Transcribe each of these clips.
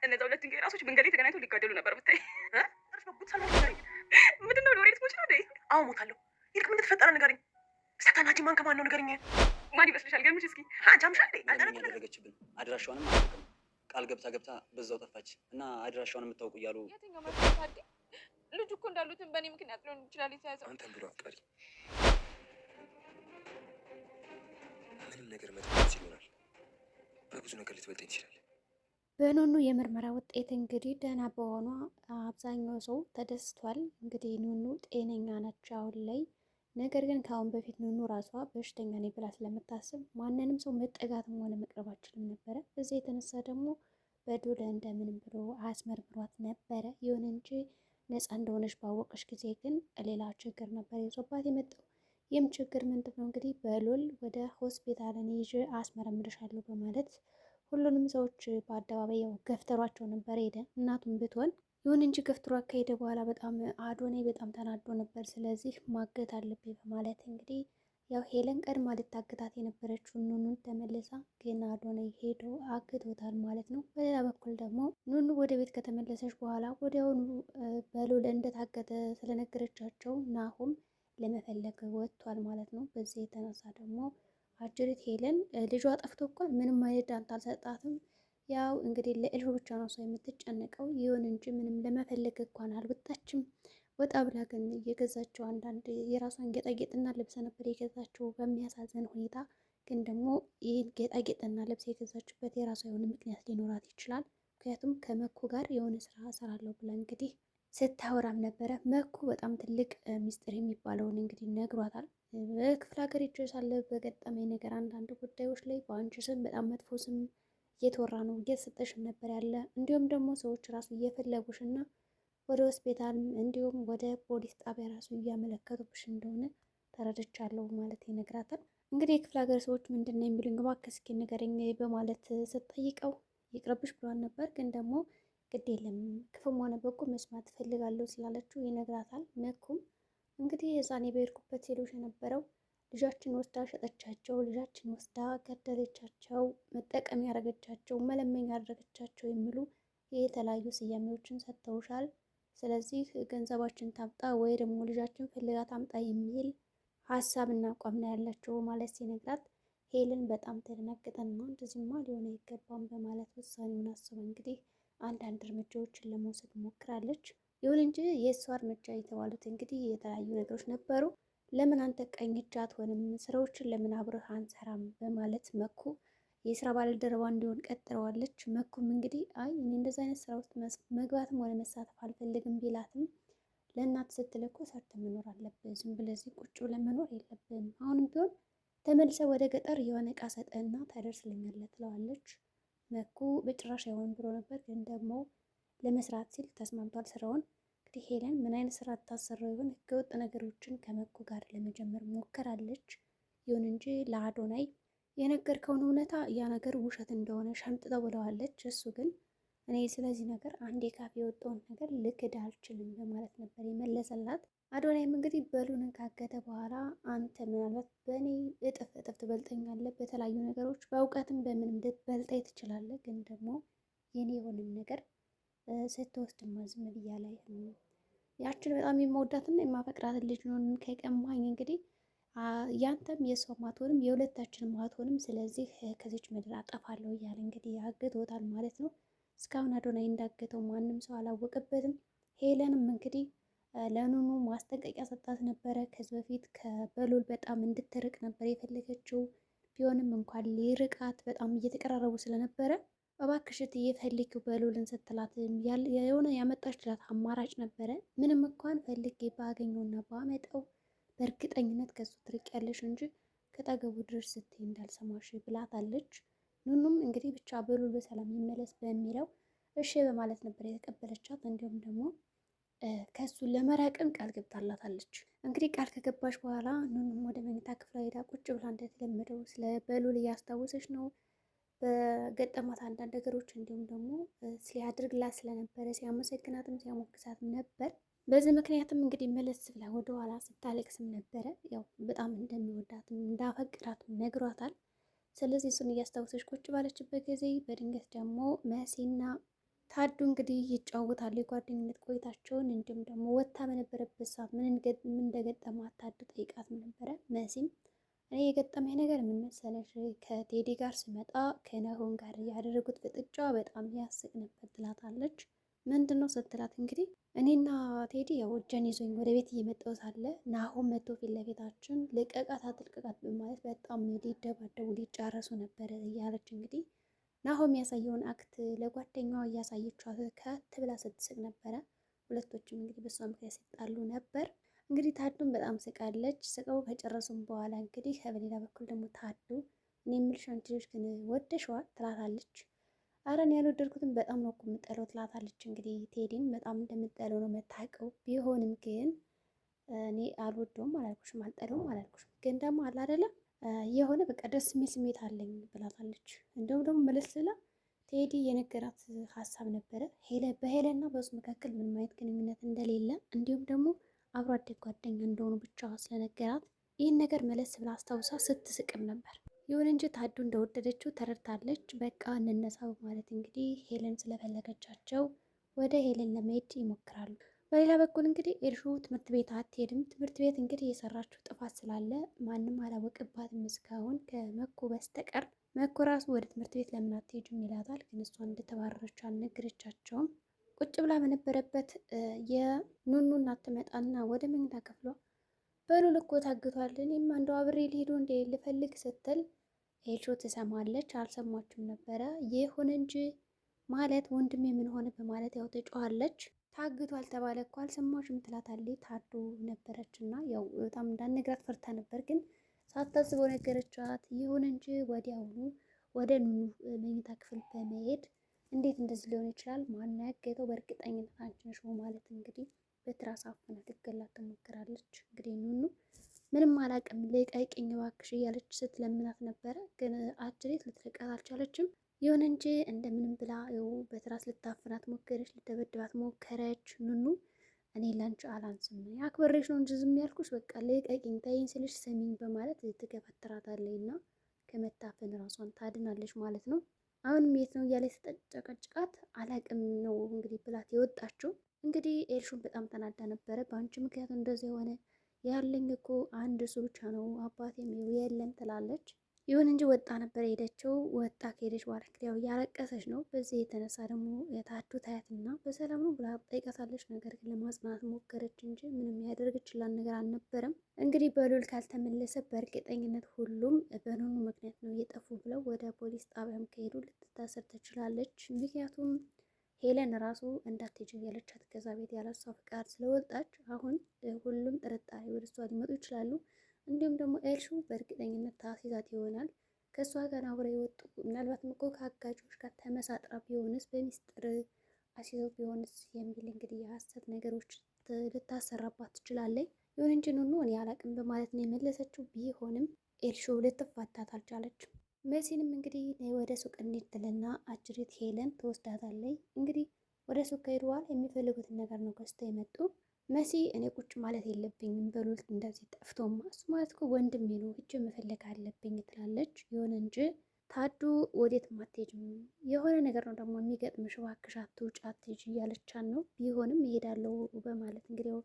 እነዛ ሁለት ድንጋይ ራሶች መንገድ ላይ ተገናኝተው ሊጋደሉ ነበር ብታይ። እርስ በጉት ሰልሞች ንገሪኝ። ምንድን ነው ሎሬት ሞች ነው እንዴ? አዎ ሞታለሁ። ይልቅ ምን ተፈጠረ ንገሪኝ። ሰታናጂ ማን ከማን ነው ንገሪኝ። ማን ይመስልሻል? ገምሽ እስኪ። አንቺ አምሻል እንዴ? ምንም ያደረገችብን አድራሻዋንም አላውቅም። ቃል ገብታ በዛው ጠፋች እና አድራሻዋን የምታውቁ እያሉ የትኛው መፍታት ልጁ እኮ እንዳሉትን በእኔ ምክንያት ሊሆን ይችላል የተያዘው። አንተም ብሎ አፍቃሪ ምንም ነገር መጥፋት ይችላል። በብዙ ነገር ልትበልጠኝ ትችላለህ። በኑኑ የምርመራ ውጤት እንግዲህ ደህና በሆኗ አብዛኛው ሰው ተደስቷል። እንግዲህ ኑኑ ጤነኛ ነች አሁን ላይ። ነገር ግን ከአሁን በፊት ኑኑ ራሷ በሽተኛ ነኝ ብላ ስለምታስብ ማንንም ሰው መጠጋትም ሆነ መቅረብ አችልም ነበረ። በዚህ የተነሳ ደግሞ በዱለ እንደምንም ብሎ አስመርምሯት ነበረ። ይሁን እንጂ ነፃ እንደሆነች ባወቀች ጊዜ ግን ሌላ ችግር ነበር ይዞባት የመጣው። ይህም ችግር ምንድን ነው እንግዲህ በሉል ወደ ሆስፒታልን ይዤ አስመረምርሻለሁ በማለት ሁሉንም ሰዎች በአደባባይ ያው ገፍተሯቸው ነበር ሄደ። እናቱም ብትሆን ይሁን እንጂ ገፍትሯ ከሄደ በኋላ በጣም አዶናይ በጣም ተናዶ ነበር። ስለዚህ ማገት አለብኝ በማለት እንግዲህ ያው ሄለን ቀድማ ልታግታት የነበረችው ኑኑን ተመልሳ ግን አዶናይ ሄዶ አግቶታል ማለት ነው። በሌላ በኩል ደግሞ ኑኑ ወደ ቤት ከተመለሰች በኋላ ወዲያውኑ በሉል እንደታገተ ስለነገረቻቸው ናሁም ለመፈለግ ወጥቷል ማለት ነው። በዚህ የተነሳ ደግሞ አጅሪት ሄለን ልጇ ጠፍቶ እንኳን ምንም አይነት ዳንት አልሰጣትም። ያው እንግዲህ ለእልሁ ብቻ ነው ሰው የምትጨነቀው። ይሁን እንጂ ምንም ለመፈለግ እንኳን አልወጣችም። ወጣ ብላ ግን የገዛቸው አንዳንድ የራሷን ጌጣጌጥና ልብስ ነበር የገዛቸው በሚያሳዝን ሁኔታ። ግን ደግሞ ይህን ጌጣጌጥና ልብስ የገዛችበት የራሷ የሆነ ምክንያት ሊኖራት ይችላል። ምክንያቱም ከመኩ ጋር የሆነ ስራ እሰራለሁ ብላ እንግዲህ ስታወራም ነበረ። መኩ በጣም ትልቅ ሚስጥር የሚባለውን እንግዲህ ነግሯታል። በክፍለ ሀገር ሄጄ ሳለ በገጠመኝ ነገር አንዳንድ ጉዳዮች ላይ በአንቺ ስም በጣም መጥፎ ስም እየተወራ ነው፣ እየተሰጠሽም ነበር ያለ እንዲሁም ደግሞ ሰዎች ራሱ እየፈለጉሽ እና ወደ ሆስፒታል እንዲሁም ወደ ፖሊስ ጣቢያ ራሱ እያመለከቱብሽ እንደሆነ ተረድቻለሁ ማለት ይነግራታል። እንግዲህ የክፍለ ሀገር ሰዎች ምንድን ነው የሚሉኝ እባክህ እስኪ ንገረኝ በማለት ስትጠይቀው ይቅርብሽ ብሏን ነበር። ግን ደግሞ ግድ የለም ክፉም ሆነ በጎ መስማት እፈልጋለሁ ስላለችው ይነግራታል። መኩም እንግዲህ የዛኔ በሄድኩበት ሴሎች የነበረው ልጃችን ወስዳ ሸጠቻቸው፣ ልጃችን ወስዳ ገደለቻቸው፣ መጠቀም ያደረገቻቸው፣ መለመኝ ያደረገቻቸው የሚሉ የተለያዩ ስያሜዎችን ሰጥተውሻል። ስለዚህ ገንዘባችን ታምጣ ወይ ደግሞ ልጃችን ፈልጋ ታምጣ የሚል ሀሳብና አቋም ነው ያላቸው ማለት ሲነግራት ሄልን በጣም ተደናገጠና እንደዚህማ ሊሆን አይገባም በማለት ውሳኔውን አስባ እንግዲህ አንዳንድ እርምጃዎችን ለመውሰድ ሞክራለች። ይሁን እንጂ የእሷ እርምጃ የተባሉት እንግዲህ የተለያዩ ነገሮች ነበሩ። ለምን አንተ ቀኝ እጅ አትሆንም? ስራዎችን ለምን አብረህ አንሰራም? በማለት መኩ የስራ ባልደረባ እንዲሆን ቀጥረዋለች። መኩም እንግዲህ አይ እኔ እንደዚ አይነት ስራ ውስጥ መግባትም ሆነ መሳተፍ አልፈልግም ቢላትም ለእናት ስትል እኮ ሰርተህ መኖር አለብህ፣ ዝም ብለህ እዚህ ቁጭ ብለህ መኖር የለብህም። አሁንም ቢሆን ተመልሰህ ወደ ገጠር የሆነ እቃ ሰጠህና ታደርስልኛለህ ትለዋለች። መኩ በጭራሽ አይሆን ብሎ ነበር፣ ግን ደግሞ ለመስራት ሲል ተስማምቷል ስራውን። እንግዲህ ሄለን ምን አይነት ስራ ታሰራው ይሆን? ህገወጥ ነገሮችን ከመኩ ጋር ለመጀመር ሞከራለች። ይሁን እንጂ ለአዶናይ የነገርከውን እውነታ ያ ነገር ውሸት እንደሆነ ሸምጥጠው ብለዋለች። እሱ ግን እኔ ስለዚህ ነገር አንዴ ካፌ የወጣውን ነገር ልክድ አልችልም በማለት ነበር የመለሰላት። አዶናይም እንግዲህ በሉልን ካገተ በኋላ አንተ ምናልባት በእኔ እጥፍ እጥፍ ትበልጠኛለህ፣ በተለያዩ ነገሮች በእውቀትም በምንም ልትበልጠኝ ትችላለህ፣ ግን ደግሞ የኔ የሆነም ነገር ስትወስድማ ዝም ብያ ላይ ያችን በጣም የማወዳትና የማፈቅራትን ልጅ ነው ከቀማኝ እንግዲህ ያንተም የሰው አትሆንም የሁለታችንም አትሆንም፣ ስለዚህ ከዚች ምድር አጠፋለሁ እያለ እንግዲህ አግቶታል ማለት ነው። እስካሁን አዶናይ እንዳገተው ማንም ሰው አላወቀበትም። ሄለንም እንግዲህ ለኑኑ ማስጠንቀቂያ ሰጣት ነበረ። ከዚህ በፊት ከበሉል በጣም እንድትርቅ ነበር የፈለገችው። ቢሆንም እንኳን ሊርቃት በጣም እየተቀራረቡ ስለነበረ እባክሽ እትዬ ፈልጊው በሉልን ስትላት የሆነ ያመጣችላት አማራጭ ነበረ። ምንም እንኳን ፈልጌ ባገኘውና ባመጣው በእርግጠኝነት ከሱ ትርቂያለሽ እንጂ ከጠገቡ ድረስ ስትይ እንዳልሰማሽ ብላታለች። ኑኑም እንግዲህ ብቻ በሉል በሰላም ይመለስ በሚለው እሺ በማለት ነበር የተቀበለቻት። እንዲሁም ደግሞ ከሱ ለመራቅም ቃል ገብታላታለች። እንግዲህ ቃል ከገባች በኋላ ኑኑም ወደ መኝታ ክፍሏ ሄዳ ቁጭ ብላ እንደተለመደው ስለ በሉል እያስታወሰች ነው በገጠማት አንዳንድ ነገሮች እንዲሁም ደግሞ ሲያደርግላት ስለነበረ ሲያመሰግናትም ሲያሞግሳትም ነበር። በዚህ ምክንያትም እንግዲህ መለስ ብላ ወደኋላ ስታለቅስም ነበረ። ያው በጣም እንደሚወዳትም እንዳፈቅራትም ነግሯታል። ስለዚህ እሱን እያስታወሰች ቁጭ ባለችበት ጊዜ በድንገት ደግሞ መሲና ታዱ እንግዲህ ይጫወታሉ የጓደኝነት ቆይታቸውን። እንዲሁም ደግሞ ወታ በነበረበት ሰዓት ምን እንደገጠማት ታዱ ጠይቃት ነበረ። መሲም እኔ የገጠመኝ ነገር ምን መሰለሽ፣ ከቴዲ ጋር ስመጣ ከናሆም ጋር ያደረጉት ፍጥጫ በጣም ያስቅ ነበር ትላታለች። ምንድን ነው ስትላት እንግዲህ እኔና ቴዲ ያው እጄን ይዞኝ ወደ ቤት እየመጣሁ ሳለ ናሆም መጥቶ ፊት ለፊታችን ልቀቃት አትልቀቃት በማለት በጣም ሊደባደቡ ሊጫረሱ ነበር እያለች እንግዲህ ናሆም ያሳየውን አክት ለጓደኛዋ እያሳየቻት ከት ብላ ስትስቅ ነበረ። ሁለቶችም እንግዲህ በሷ ምክንያት ሲጣሉ ነበር። እንግዲህ ታዱን በጣም ስቃለች። ስቀው ከጨረሱም በኋላ እንግዲህ በሌላ በኩል ደግሞ ታዱ እኔ የምልሽ አንቺ ልጅ ግን ወደሽዋል ትላታለች። አረ እኔ ያልወደድኩትም በጣም ነው እኮ የምጠለው ትላታለች። እንግዲህ ቴዲን በጣም እንደምጠለው ነው የምታውቀው። ቢሆንም ግን እኔ አልወደውም አላልኩሽም፣ አልጠለውም አላልኩሽም፣ ግን ደግሞ አለ አይደለም የሆነ በቃ ደስ የሚል ስሜት አለኝ ብላታለች። እንደውም ደግሞ መለስ ብላ ቴዲ የነገራት ሀሳብ ነበረ በሄለና በሱ መካከል ምንም አይነት ግንኙነት እንደሌለ እንዲሁም ደግሞ አብሮ አደግ ጓደኛ እንደሆኑ ብቻ ስለነገራት ይህን ነገር መለስ ብላ አስታውሳ ስትስቅም ነበር። ይሁን እንጂ ታዱ እንደወደደችው ተረድታለች። በቃ እንነሳ ማለት እንግዲህ ሄለን ስለፈለገቻቸው ወደ ሄለን ለመሄድ ይሞክራሉ። በሌላ በኩል እንግዲህ ኤልሹ ትምህርት ቤት አትሄድም። ትምህርት ቤት እንግዲህ የሰራችው ጥፋት ስላለ ማንም አላወቅባትም እስካሁን ከመኮ በስተቀር። መኮ ራሱ ወደ ትምህርት ቤት ለምን አትሄጂም ይላታል። ግን እሷ እንደተባረረች አልነገረቻቸውም። ቁጭ ብላ በነበረበት የኑኑ እናት ትመጣና ወደ መኝታ ክፍሏ በሉል እኮ ታግቷል፣ እኔም እንደው አብሬ ልሄዱ እንደ ልፈልግ ስትል ኤልሹ ትሰማለች። አልሰማችም ነበረ። ይሁን እንጂ ማለት ወንድሜ ምን ሆነ በማለት ያው ተጫዋለች። ታግቷል ተባለ እኮ አልሰማሽም ትላታለች። ታዱ ነበረች እና ያው በጣም እንዳነግራት ፈርታ ነበር፣ ግን ሳታስበው ነገረቻት። ይሁን እንጂ ወዲያውኑ ወደ ኑኑ መኝታ ክፍል በመሄድ እንዴት እንደዚህ ሊሆን ይችላል? ማን ያገተው? በእርግጠኝነት አንቺ ነሽ ማለት እንግዲህ በትራስ አፍና ትገላት ትሞክራለች። እንግዲህ ኑኑ ምንም አላውቅም ልቀቂኝ እባክሽ እያለች ስትለምናት ነበረ፣ ግን አጅሬት ልትለቃት አልቻለችም። ይሁን እንጂ እንደምንም ብላ በትራስ ልታፍናት ሞከረች፣ ልደበድባት ሞከረች። ኑኑ እኔ ላንቺ አላንስም አክብሬሽ ነው እንጂ ዝም ያልኩሽ፣ በቃ ልቀቂኝ ተይኝ ስልሽ ስሚኝ በማለት ትገፈትራታለች እና ከመታፈን ራሷን ታድናለች ማለት ነው። አሁንም የት ነው እያለች ስትጨቀጭቃት አላቅም ነው እንግዲህ ብላት የወጣችው። እንግዲህ ኤልሹን በጣም ተናዳ ነበረ። በአንቺ ምክንያት እንደዚህ የሆነ ያለኝ እኮ አንድ እሱ ብቻ ነው አባቴም የለም ትላለች። ይሁን እንጂ ወጣ ነበር የሄደችው። ወጣ ከሄደች በኋላ እንግዲህ ያው እያለቀሰች ነው። በዚህ የተነሳ ደግሞ የታዱ ታያትና በሰላም ነው ብላ ጠይቃታለች። ነገር ግን ለማጽናት ሞከረች እንጂ ምንም ያደረገችላት ነገር አልነበረም። እንግዲህ በሉል ካልተመለሰ በእርግጠኝነት ሁሉም በኑኑ ምክንያት ነው እየጠፉ ብለው ወደ ፖሊስ ጣቢያም ከሄዱ ልትታሰር ትችላለች። ምክንያቱም ሄለን ራሱ እንዳትሄጂ እያለቻት ከዛ ቤት ያለሷ ፍቃድ ስለወጣች አሁን ሁሉም ጥርጣሬ ወደ እሷ ሊመጡ ይችላሉ። እንዲሁም ደግሞ ኤልሹ በእርግጠኝነት ታስይዛት ይሆናል። ከእሷ ጋር አብረው የወጡ ምናልባትም እኮ ከአጋጆች ጋር ተመሳጥራ ቢሆንስ በሚስጥር አስይዘው ቢሆንስ የሚል እንግዲህ የሀሰት ነገሮች ልታሰራባት ትችላለች። ይሁን እንጂ ኑኑ እኔ አላቅም በማለት ነው የመለሰችው። ቢሆንም ኤልሹ ልትፋታት አልቻለችም። መሲንም እንግዲህ ወደ ሱቅ እንሂድ ትልና አጅሪት ሄለን ትወስዳታለች። እንግዲህ ወደ ሱቅ ከሄዱ በኋላ የሚፈልጉትን ነገር ነው ገዝተው የመጡ። መሲ እኔ ቁጭ ማለት የለብኝም በሉል እንደዚህ ጠፍቶማ እሱ ማለት እኮ ወንድሜ ነው እጅ መፈለግ አለብኝ ትላለች። ይሁን እንጂ ታዱ ወዴት አትሄጂም የሆነ ነገር ነው ደግሞ የሚገጥምሽ እባክሽ አትውጪ አትሄጂ እያለቻን ነው። ቢሆንም እሄዳለሁ በማለት እንግዲህ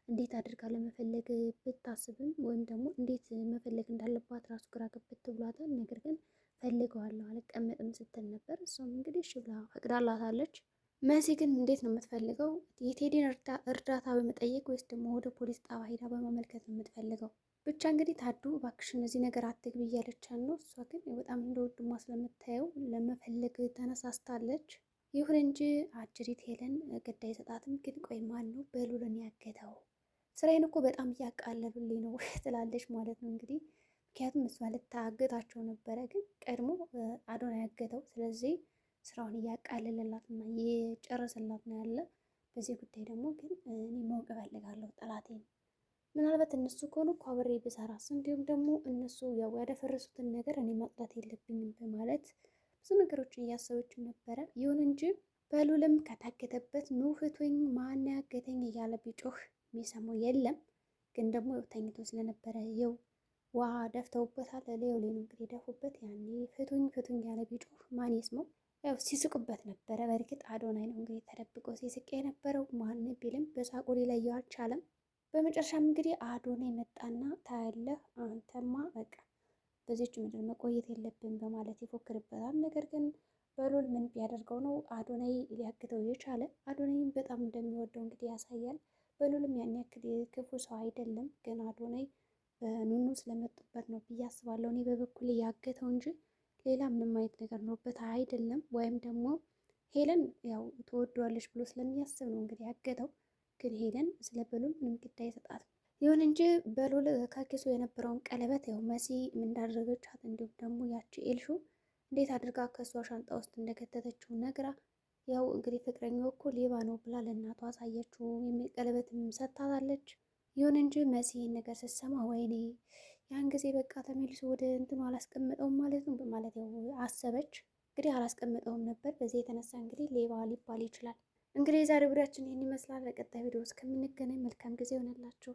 እንዴት አድርጋ ለመፈለግ ብታስብም ወይም ደግሞ እንዴት መፈለግ እንዳለባት ራሱ ግራ ገብት ብሏታል። ነገር ግን ፈልገዋለሁ አልቀመጥም ስትል ነበር። እሷም እንግዲህ እሺ ብላ ፈቅዳላታለች። መሲ ግን እንዴት ነው የምትፈልገው? የቴዲን እርዳታ በመጠየቅ ወይስ ደግሞ ወደ ፖሊስ ጣቢያ ሄዳ በማመልከት ነው የምትፈልገው? ብቻ እንግዲህ ታዱ እባክሽ እነዚህ ነገር አትግቢ እያለቻት ነው። እሷ ግን በጣም እንደ ወንድሟ ስለምታየው ለመፈለግ ተነሳስታለች። ይሁን እንጂ አጅሪት ሄለን ግድ አይሰጣትም። ግን ቆይ ማን ነው በሉልን ያገተው? ስራዬን እኮ በጣም እያቃለሉልኝ ነው ትላለች ማለት ነው እንግዲህ ምክንያቱም እሷ ልታገታቸው ነበረ፣ ግን ቀድሞ አዶን ያገተው። ስለዚህ ስራውን እያቃለለላት እና እየጨረሰላት ነው ያለ። በዚህ ጉዳይ ደግሞ ግን እኔ ማወቅ እፈልጋለሁ ጠላቴን። ምናልባት እነሱ ከሆኑ እኮ አብሬ ብሰራስ፣ እንዲሁም ደግሞ እነሱ ያው ያደፈረሱትን ነገር እኔ ማጥላት የለብኝም በማለት ብዙ ነገሮችን እያሰበችው ነበረ። ይሁን እንጂ በሉልም ከታገተበት ኑ ፍቱኝ፣ ማን ያገተኝ እያለ ቢጮህ የሚሰማው የለም። ግን ደግሞ ተኝቶ ስለነበረ ይው ውሃ ደፍተውበታል። ሌው ላይ ነው እንግዲህ ደፉበት። ያኔ ፍቱኝ ፍቱኝ ያለ ቢጮህ ማን ይስማው? ያው ሲስቁበት ነበረ። በእርግጥ አዶናይ ነው እንግዲህ ተደብቆ ሲስቅ የነበረው ማን ቢልም በሳቁ ሊለየው አልቻለም። በመጨረሻም እንግዲህ አዶናይ መጣና ታያለህ አንተማ በቃ በዚች ምድር መቆየት የለብን በማለት ይፎክርበታል። ነገር ግን በሉል ምን ቢያደርገው ነው አዶናይ ሊያግተው የቻለ? አዶናይም በጣም እንደሚወደው እንግዲህ ያሳያል። በሉልም ያን ያክል ክፉ ሰው አይደለም። ግን አዶናይ ኑኑ ስለመጡበት ነው ብዬ አስባለሁ። እኔ በበኩል ያገተው እንጂ ሌላ ምንም አይነት ነገር ኖሮበት አይደለም። ወይም ደግሞ ሄለን ያው ትወደዋለች ብሎ ስለሚያስብ ነው እንግዲህ ያገተው። ግን ሄለን ስለ በሉል ምንም ግድ አይሰጣትም። ይሁን እንጂ በሉል ከኪሱ የነበረውን ቀለበት ያው መሲ እንዳደረገቻት እንዲሁም ደግሞ ያቺ ኤልሹ እንዴት አድርጋ ከእሷ ሻንጣ ውስጥ እንደከተተችው ነግራ ያው እንግዲህ ፍቅረኛው እኮ ሌባ ነው ብላ ለእናቷ አሳየችው። የሚል ቀለበትም ሰጥታታለች። ይሁን እንጂ መሲ ይህን ነገር ስትሰማ ወይኔ ያን ጊዜ በቃ ተመልሶ ወደ እንትኑ አላስቀምጠውም ማለት ነው በማለት ያው አሰበች። እንግዲህ አላስቀምጠውም ነበር። በዚህ የተነሳ እንግዲህ ሌባ ሊባል ይችላል። እንግዲህ የዛሬ ቪዲዮአችን ይህን ይመስላል። በቀጣይ ቪዲዮ እስከምንገናኝ መልካም ጊዜ ይሆንላችሁ።